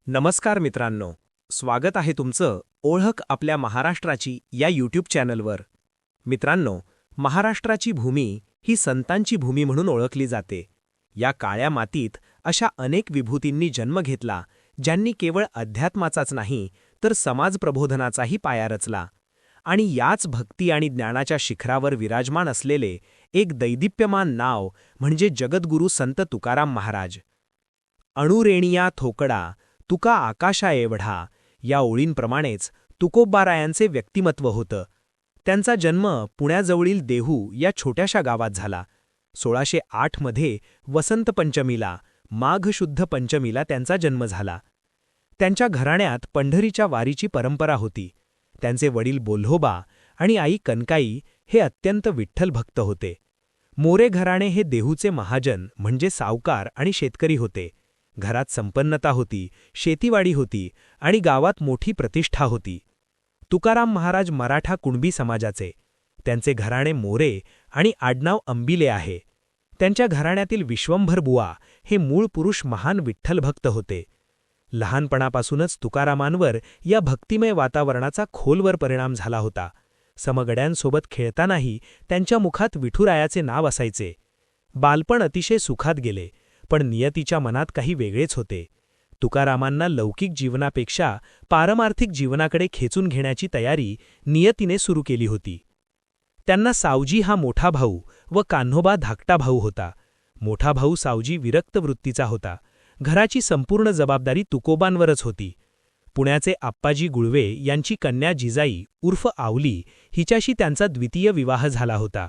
नमस्कार मित्रांनो, स्वागत आहे तुमचं ओळख आपल्या महाराष्ट्राची या यूट्यूब चॅनलवर. मित्रांनो, महाराष्ट्राची भूमी ही संतांची भूमी म्हणून ओळखली जाते. या काळ्या मातीत अशा अनेक विभूतींनी जन्म घेतला, ज्यांनी केवळ अध्यात्माचाच नाही तर समाज प्रबोधनाचाही पाया रचला. आणि याच भक्ती आणि ज्ञानाच्या शिखरावर विराजमान असलेले एक दैदिप्यमान नाव म्हणजे जगद्गुरू संत तुकाराम महाराज. अणुरेणिया थोकडा तुका आकाशा एवढा या ओळींप्रमाणेच तुकोबारायांचे व्यक्तिमत्व होतं. त्यांचा जन्म पुण्याजवळील देहू या छोट्याशा गावात झाला. 1608 मध्ये वसंत पंचमीला, माघ शुद्ध पंचमीला त्यांचा जन्म झाला. त्यांच्या घराण्यात पंढरीच्या वारीची परंपरा होती. त्यांचे वडील बोल्होबा आणि आई कनकाई हे अत्यंत विठ्ठल भक्त होते. मोरे घराणे हे देहूचे महाजन म्हणजे सावकार आणि शेतकरी होते. घरात संपन्नता होती, शेतीवाडी होती आणि गावात मोठी प्रतिष्ठा होती. तुकाराम महाराज मराठा कुणबी समाजाचे. त्यांचे घराणे मोरे आणि आडनाव अंबिले आहे. त्यांच्या घराण्यातील विश्वंभर बुवा हे मूळ पुरुष महान विठ्ठलभक्त होते. लहानपणापासूनच तुकारामांवर या भक्तिमय वातावरणाचा खोलवर परिणाम झाला होता. समगड्यांसोबत खेळतानाही त्यांच्या मुखात विठुरायाचे नाव असायचे. बालपण अतिशय सुखात गेले, पण नियतीच्या मनात काही वेगळेच होते. तुकारामांना लौकिक जीवनापेक्षा पारमार्थिक जीवनाकडे खेचून घेण्याची तयारी नियतीने सुरू केली होती. त्यांना सावजी हा मोठा भाऊ व कान्होबा धाकटा भाऊ होता. मोठा भाऊ सावजी विरक्त वृत्तीचा होता. घराची संपूर्ण जबाबदारी तुकोबांवरच होती. पुण्याचे आप्पाजी गुळवे यांची कन्या जिजाई उर्फ आवली हिच्याशी त्यांचा द्वितीय विवाह झाला होता.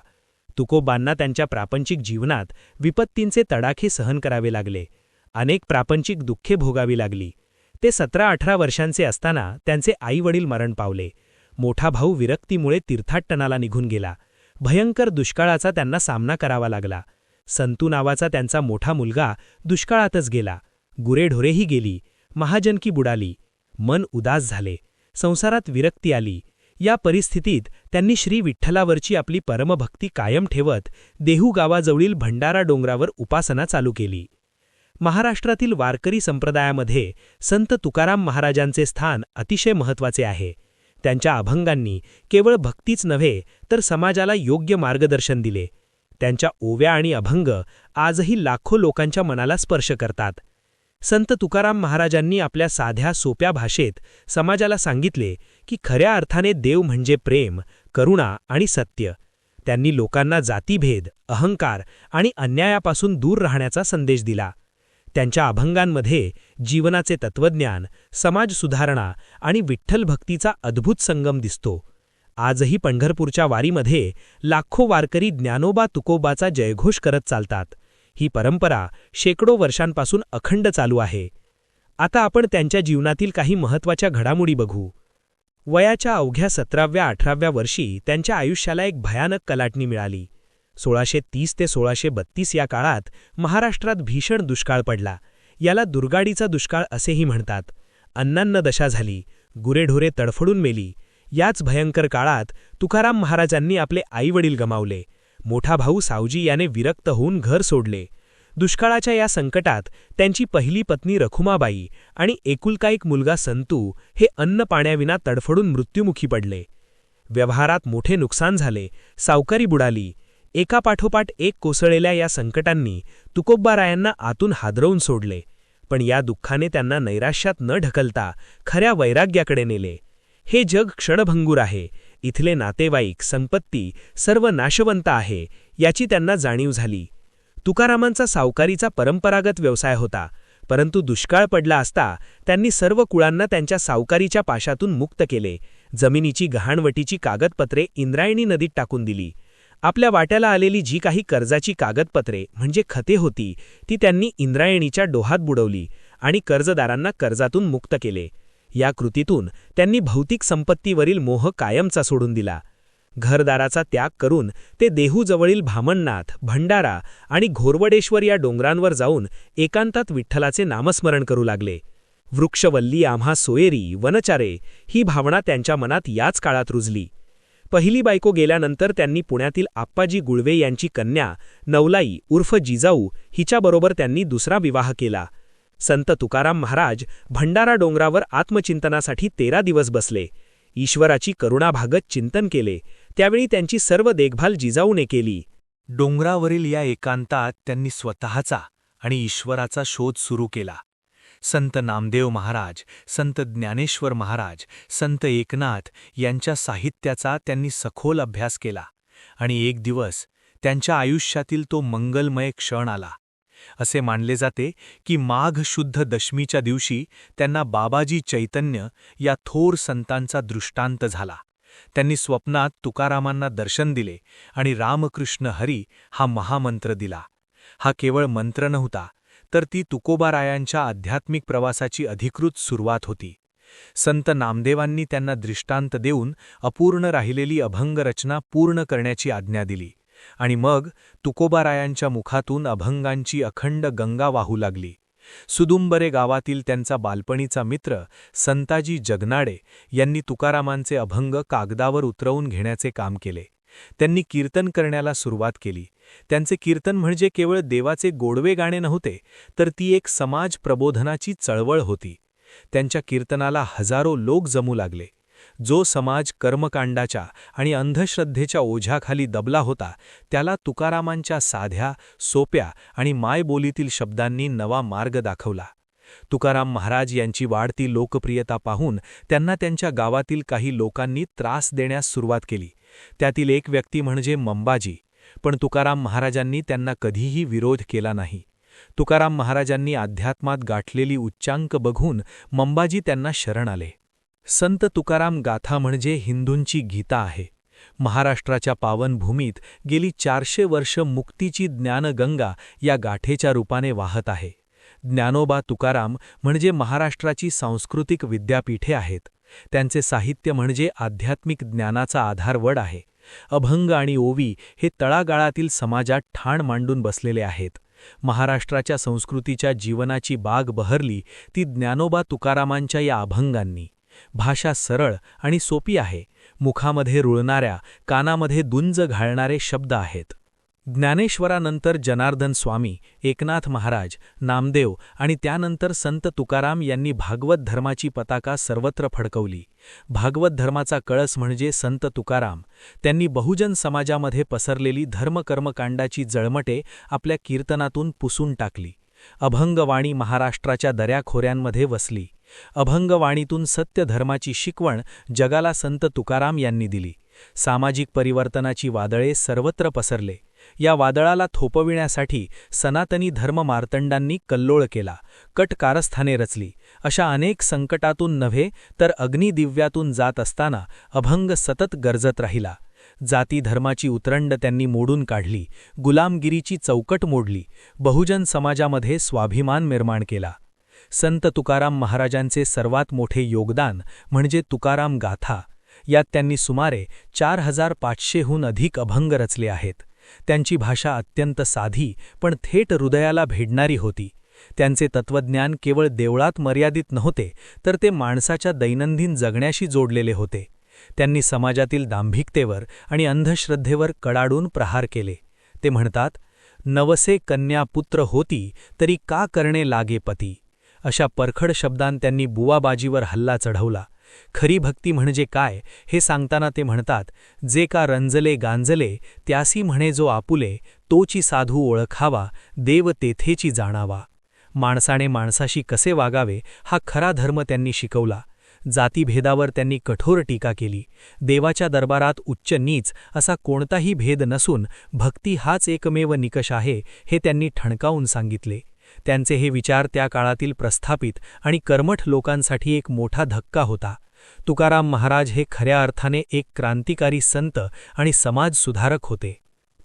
तुकोबांना त्यांच्या प्रापंचिक जीवनात विपत्तींचे तडाखे सहन करावे लागले. अनेक प्रापंचिक दुःखे भोगावी लागली. ते 17-18 वर्षांचे असताना त्यांचे आईवडील मरण पावले. मोठा भाऊ विरक्तीमुळे तीर्थाटनाला निघून गेला. भयंकर दुष्काळाचा त्यांना सामना करावा लागला. संतू नावाचा त्यांचा मोठा मुलगा दुष्काळातच गेला. गुरेढोरेही गेली. महाजनकी बुडाली. मन उदास झाले. संसारात विरक्ती आली. या परिस्थितीत त्यांनी श्री विठ्ठलावरची आपली परमभक्ती कायम ठेवत देहू गावाजवळील भंडारा डोंगरावर उपासना चालू केली. महाराष्ट्रातील वारकरी संप्रदायामध्ये संत तुकाराम महाराजांचे स्थान अतिशय महत्त्वाचे आहे. त्यांच्या अभंगांनी केवळ भक्तीच नव्हे तर समाजाला योग्य मार्गदर्शन दिले. त्यांच्या ओव्या आणि अभंग आजही लाखो लोकांच्या मनाला स्पर्श करतात. संत तुकाराम महाराजांनी आपल्या साध्या सोप्या भाषेत समाजाला सांगितले की खऱ्या अर्थाने देव म्हणजे प्रेम, करुणा आणि सत्य. त्यांनी लोकांना जातीभेद, अहंकार आणि अन्यायापासून दूर राहण्याचा संदेश दिला. त्यांच्या अभंगांमध्ये जीवनाचे तत्त्वज्ञान, समाज सुधारणा आणि विठ्ठल भक्तीचा अद्भुत संगम दिसतो. आजही पंढरपूरच्या वारीमध्ये लाखो वारकरी ज्ञानोबा तुकोबाचा जयघोष करत चालतात. ही परंपरा शेकडो वर्षांपासून अखंड चालू आहे. आता आपण त्यांच्या जीवनातील काही महत्त्वाच्या घडामोडी बघू. वयाच्या अवघ्या 17व्या-18व्या वर्षी त्यांच्या आयुष्याला एक भयानक कलाटणी मिळाली. 1630 ते 1632 या काळात महाराष्ट्रात भीषण दुष्काळ पडला. याला दुर्गाडीचा दुष्काळ असेही म्हणतात. अन्नान्न दशा झाली. गुरेढोरे तडफडून मेली. याच भयंकर काळात तुकाराम महाराजांनी आपले आईवडील गमावले. मोठा भाऊ सावजी याने विरक्त होऊन घर सोडले. दुष्काळाच्या या संकटात त्यांची पहिली पत्नी रखुमाबाई आणि एकुलका एक मुलगा संतू हे अन्न पाण्याविना तडफडून मृत्युमुखी पडले. व्यवहारात मोठे नुकसान झाले. सावकारी बुडाली. एकापाठोपाठ एक कोसळलेल्या या संकटांनी तुकोबारायांना आतून हादरवून सोडले. पण या दुःखाने त्यांना नैराश्यात न ढकलता खऱ्या वैराग्याकडे नेले. हे जग क्षणभंगूर आहे. इथले नातेवाईक, संपत्ती सर्व नाशवंत आहे याची त्यांना जाणीव झाली. तुकारामांचा सावकारीचा परंपरागत व्यवसाय होता, परंतु दुष्काळ पडला असता त्यांनी सर्व कुळांना त्यांच्या सावकारीच्या पाशातून मुक्त केले. जमिनीची गहाणवटीची कागदपत्रे इंद्रायणी नदीत टाकून दिली. आपल्या वाट्याला आलेली जी काही कर्जाची कागदपत्रे म्हणजे खते होती ती त्यांनी इंद्रायणीच्या डोहात बुडवली आणि कर्जदारांना कर्जातून मुक्त केले. या कृतीतून त्यांनी भौतिक संपत्तीवरील मोह कायमचा सोडून दिला. घरदाराचा त्याग करून ते देहूजवळील भामणनाथ, भंडारा आणि घोरवडेश्वर या डोंगरांवर जाऊन एकांतात विठ्ठलाचे नामस्मरण करू लागले. वृक्षवल्ली आम्हा सोयरी वनचारे ही भावना त्यांच्या मनात याच काळात रुजली. पहिली बायको गेल्यानंतर त्यांनी पुण्यातील आप्पाजी गुळवे यांची कन्या नवलाई उर्फ जिजाऊ हिच्याबरोबर त्यांनी दुसरा विवाह केला. संत तुकाराम महाराज भंडारा डोंगरावर आत्मचिंतनासाठी 13 दिवस बसले. ईश्वराची करुणा भागत चिंतन केले. त्यावेळी त्यांची सर्व देखभाल जिजाऊने केली. डोंगरावरील या एकांतात त्यांनी स्वतःचा आणि ईश्वराचा शोध सुरू केला. संत नामदेव महाराज, संत ज्ञानेश्वर महाराज, संत एकनाथ यांच्या साहित्याचा त्यांनी सखोल अभ्यास केला. आणि एक दिवस त्यांच्या आयुष्यातील तो मंगलमय क्षण आला. असे मानले जाते की माघ शुद्ध दशमीच्या दिवशी त्यांना बाबाजी चैतन्य या थोर संतांचा दृष्टांत झाला. त्यांनी स्वप्नात तुकारामांना दर्शन दिले आणि रामकृष्ण हरी हा महामंत्र दिला. हा केवळ मंत्र नव्हता, तर ती तुकोबारायांच्या आध्यात्मिक प्रवासाची अधिकृत सुरुवात होती. संत नामदेवांनी त्यांना दृष्टांत देऊन अपूर्ण राहिलेली अभंग रचना पूर्ण करण्याची आज्ञा दिली. आणि मग तुकोबारायांच्या मुखातून अभंगांची अखंड गंगा वाहू लागली. सुदुंबरे गावातील त्यांचा बालपणीचा मित्र संताजी जगनाडे यांनी तुकारामांचे अभंग कागदावर उतरवून घेण्याचे काम केले. त्यांनी कीर्तन करण्याला सुरुवात केली. त्यांचे कीर्तन म्हणजे केवळ देवाचे गोडवे गाणे नव्हते, तर ती एक समाज प्रबोधनाची चळवळ होती. त्यांच्या कीर्तनाला हजारो लोक जमू लागले. जो समाज कर्मकांडाच्या आणि अंधश्रद्धेच्या ओझ्याखाली दबला होता, त्याला तुकारामांच्या साध्या, सोप्या आणि मायबोलीतील शब्दांनी नवा मार्ग दाखवला. तुकाराम महाराज यांची वाढती लोकप्रियता पाहून त्यांना त्यांच्या गावातील काही लोकांनी त्रास देण्यास सुरुवात केली. त्यातील एक व्यक्ती म्हणजे मंबाजी. पण तुकाराम महाराजांनी त्यांना कधीही विरोध केला नाही. तुकाराम महाराजांनी अध्यात्मात गाठलेली उच्चांक बघून मंबाजी त्यांना शरण आले. संत तुकाराम गाथा म्हणजे हिंदूंची गीता आहे. महाराष्ट्राच्या पावनभूमीत गेली 400 वर्ष मुक्तीची ज्ञानगंगा या गाठेच्या रूपाने वाहत आहे. ज्ञानोबा तुकाराम म्हणजे महाराष्ट्राची सांस्कृतिक विद्यापीठे आहेत. त्यांचे साहित्य म्हणजे आध्यात्मिक ज्ञानाचा आधारवड आहे. अभंग आणि ओवी हे तळागाळातील समाजात ठाण मांडून बसलेले आहेत. महाराष्ट्राच्या संस्कृतीच्या जीवनाची बाग बहरली ती ज्ञानोबा तुकारामांच्या या अभंगांनी. भाषा सरळ आणि सोपी आहे. मुखामध्ये रुळणाऱ्या, कानामध्ये दुंज घालणारे शब्द आहेत. ज्ञानेश्वरानंतर जनार्दन स्वामी, एकनाथ महाराज, नामदेव आणि त्यानंतर संत तुकाराम यांनी भागवत धर्माची पताका सर्वत्र फडकवली. भागवत धर्माचा कळस म्हणजे संत तुकाराम. त्यांनी बहुजन समाजामध्ये पसरलेली धर्मकर्मकांडाची जळमटे आपल्या कीर्तनातून पुसून टाकली. अभंगवाणी महाराष्ट्राच्या दऱ्याखोऱ्यांमध्ये वसली. अभंगवाणीतून सत्य धर्माची शिकवण जगाला संत तुकाराम यांनी दिली. सामाजिक परिवर्तनाची वादळे सर्वत्र पसरले. या वादळाला थोपविण्यासाठी सनातनी धर्ममार्तंडांनी कल्लोळ केला, कट कारस्थाने रचली. अशा अनेक संकटातून नव्हे तर अग्निदिव्यातून जात असताना अभंग सतत गरजत राहिला. जाती धर्माची उतरंड त्यांनी मोडून काढली. गुलामगिरीची चौकट मोडली. बहुजन समाजामध्ये स्वाभिमान निर्माण केला. संत तुकाराम महाराजांचे सर्वात मोठे योगदान म्हणजे तुकाराम गाथा. यात त्यांनी सुमारे 4500हून अधिक अभंग रचले आहेत. त्यांची भाषा अत्यंत साधी पण थेट हृदयाला भेडणारी होती. त्यांचे तत्त्वज्ञान केवळ देवळात मर्यादित नव्हते, तर ते माणसाच्या दैनंदिन जगण्याशी जोडलेले होते. त्यांनी समाजातील दांभिकतेवर आणि अंधश्रद्धेवर कडाडून प्रहार केले. ते म्हणतात, नवसे कन्या पुत्र होती तरी का करणे लागे पती. अशा परखड शब्दांत त्यांनी बुवाबाजीवर हल्ला चढवला. खरी भक्ती म्हणजे काय हे सांगताना ते म्हणतात, जे का रंजले गांजले त्यासी म्हणे जो आपुले, तोची साधू ओळखावा देव तेथेची जाणावा. माणसाने माणसाशी कसे वागावे हा खरा धर्म त्यांनी शिकवला. जातीभेदावर त्यांनी कठोर टीका केली. देवाच्या दरबारात उच्च नीच असा कोणताही भेद नसून भक्ती हाच एकमेव निकष आहे हे त्यांनी ठणकावून सांगितले. त्यांचे हे विचार त्या काळातील प्रस्थापित आणि कर्मठ लोकांसाठी एक मोठा धक्का होता. तुकाराम महाराज हे खऱ्या अर्थाने एक क्रांतिकारी संत आणि समाजसुधारक होते.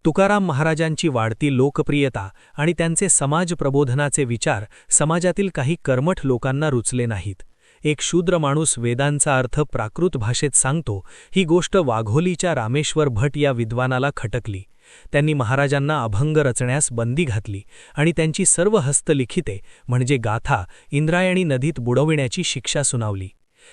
तुकाराम महाराजांची वाढती लोकप्रियता आणि त्यांचे समाज प्रबोधनाचे विचार समाजातील काही कर्मठ लोकांना रुचले नाहीत. एक शूद्र माणूस वेदांचा अर्थ प्राकृत भाषेत सांगतो ही गोष्ट वाघोलीच्या रामेश्वर भट या विद्वानाला खटकली. त्यांनी महाराजांना अभंग रचण्यास बंदी घातली आणि त्यांची सर्व हस्तलिखिते म्हणजे गाथा इंद्रायणी नदीत बुडविण्याची शिक्षा सुनावली.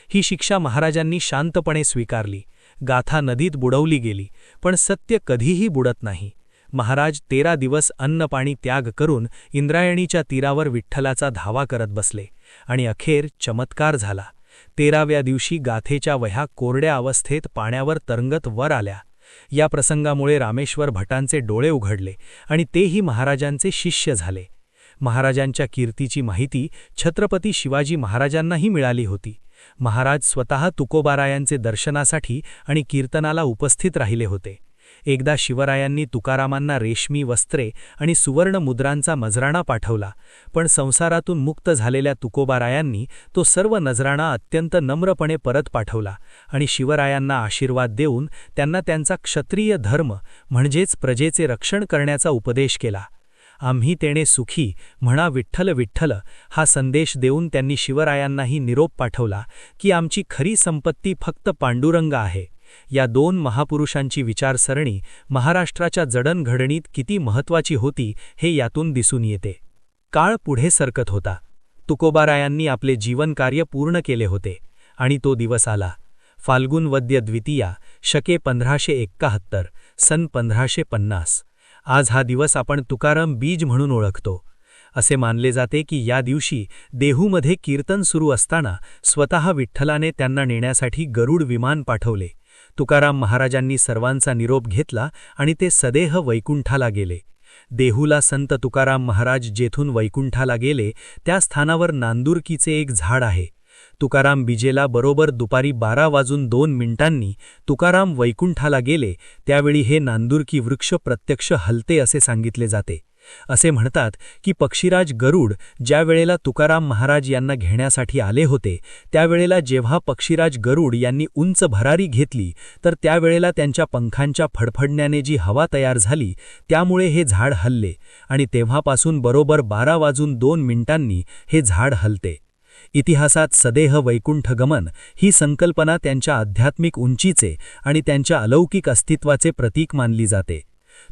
ही शिक्षा महाराजांनी शांतपणे स्वीकारली. गाथा नदीत बुडवली गेली, पण सत्य कधीही बुडत नाही. महाराज 13 दिवस अन्नपाणी त्याग करून इंद्रायणीच्या तीरावर विठ्ठलाचा धावा करत बसले आणि अखेर चमत्कार झाला. 13व्या दिवशी गाथेच्या वह्या कोरड्या अवस्थेत पाण्यावर तरंगत वर आल्या. या प्रसंगामुळे रामेश्वर भटांचे डोळे उघडले आणि तेही महाराजांचे शिष्य झाले. महाराजांच्या कीर्तीची माहिती छत्रपती शिवाजी महाराजांनाही मिळाली होती. महाराज स्वतः तुकोबारायांचे दर्शनासाठी आणि कीर्तनाला उपस्थित राहिले होते. एकदा शिवरायांनी तुकारामांना रेशमी वस्त्रे आणि सुवर्ण मुद्रांचा नजराणा पाठवला, पण संसारातून मुक्त झालेल्या तुकोबारायांनी तो सर्व नजराणा अत्यंत नम्रपणे परत पाठवला आणि शिवरायांना आशीर्वाद देऊन त्यांना त्यांचा क्षत्रिय धर्म म्हणजेच प्रजेचे रक्षण करण्याचा उपदेश केला. आम्ही तेणे सुखी म्हणा विठ्ठल विठ्ठल हा संदेश देऊन त्यांनी शिवरायांनाही निरोप पाठवला की आमची खरी संपत्ती फक्त पांडुरंग आहे. या दोन महापुरुषांची विचारसरणी महाराष्ट्राच्या जडणघडणीत किती महत्त्वाची होती हे यातून दिसून येते. काळ पुढे सरकत होता. तुकोबारायांनी आपले जीवनकार्य पूर्ण केले होते आणि तो दिवस आला. फाल्गुन वद्य द्वितीया शके 1571 सन 1550. आज हा दिवस आपण तुकाराम बीज म्हणून ओळखतो. असे मानले जाते की या दिवशी देहूमध्ये कीर्तन सुरू असताना स्वतः विठ्ठलाने त्यांना नेण्यासाठी गरुड विमान पाठवले. तुकाराम महाराजांनी सर्वांचा निरोप घेतला आणि ते सदेह वैकुंठाला गेले. देहूला संत तुकाराम महाराज जेथून वैकुंठाला गेले त्या स्थानावर नांदुरकीचे एक झाड आहे. तुकाराम बीजेला बरोबर दुपारी 12:02 तुकाराम वैकुंठाला गेले त्यावेळी हे नांदुरकी वृक्ष प्रत्यक्ष हलते असे सांगितले जाते. असे म्हणतात की पक्षीराज गरुड ज्या वेळेला तुकाराम महाराज यांना घेण्यासाठी आले होते त्यावेळेला जेव्हा पक्षीराज गरुड यांनी उंच भरारी घेतली तर त्यावेळेला त्यांच्या पंखांच्या फडफडण्याने जी हवा तयार झाली त्यामुळे हे झाड हलले आणि तेव्हापासून बरोबर 12:02 हे झाड हलते. इतिहासात सदेह वैकुंठ गमन ही संकल्पना त्यांच्या आध्यात्मिक उंचीचे आणि त्यांच्या अलौकिक अस्तित्वाचे प्रतीक मानली जाते.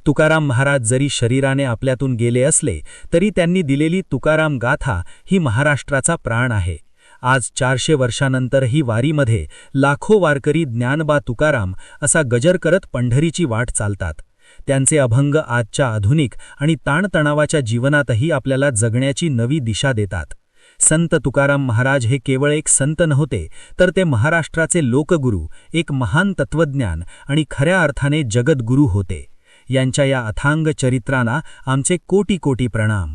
तुकाराम महाराज जरी शरीराने आपल्यातून गेले असले तरी त्यांनी दिलेली तुकाराम गाथा ही महाराष्ट्राचा प्राण आहे. आज 400 वर्षांनंतरही वारीमध्ये लाखो वारकरी ज्ञानबा तुकाराम असा गजर करत पंढरीची वाट चालतात. त्यांचे अभंग आजच्या आधुनिक आणि ताणतणावाच्या जीवनातही आपल्याला जगण्याची नवी दिशा देतात. संत तुकाराम महाराज हे केवळ एक संत नव्हते तर ते महाराष्ट्राचे लोकगुरू, एक महान तत्वज्ञान आणि खऱ्या अर्थाने जगद्गुरू होते. यांच्या या अथांग चरित्रांना आमचे कोटी कोटी प्रणाम.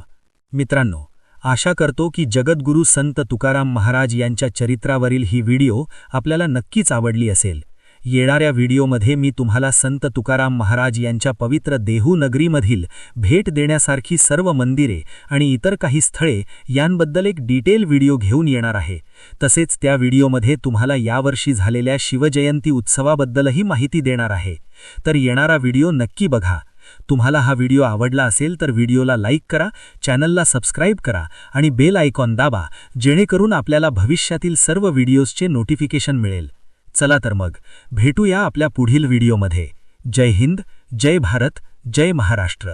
मित्रांनो, आशा करतो की जगद्गुरू संत तुकाराम महाराज यांच्या चरित्रावरील ही व्हिडिओ आपल्याला नक्कीच आवडली असेल. येणाऱ्या व्हिडिओमध्ये मी तुम्हाला संत तुकाराम महाराज यांच्या पवित्र देहू नगरीमधील भेट देण्यासारखी सर्व मंदिरे आणि इतर काही स्थळे यांबद्दल एक डिटेल व्हिडिओ घेऊन येणार आहे. तसेच त्या व्हिडिओमध्ये तुम्हाला यावर्षी झालेल्या शिवजयंती उत्सवाबद्दलही माहिती देणार आहे. तर येणारा व्हिडिओ नक्की बघा. तुम्हाला हा व्हिडिओ आवडला असेल तर व्हिडिओला लाईक करा, चॅनलला सबस्क्राईब करा आणि बेल आयकॉन दाबा जेणेकरून आपल्याला भविष्यातील सर्व व्हिडिओजचे नोटिफिकेशन मिळेल. चला तर मग भेटूया आपल्या पुढील व्हिडिओमध्ये. जय हिंद, जय भारत, जय महाराष्ट्र.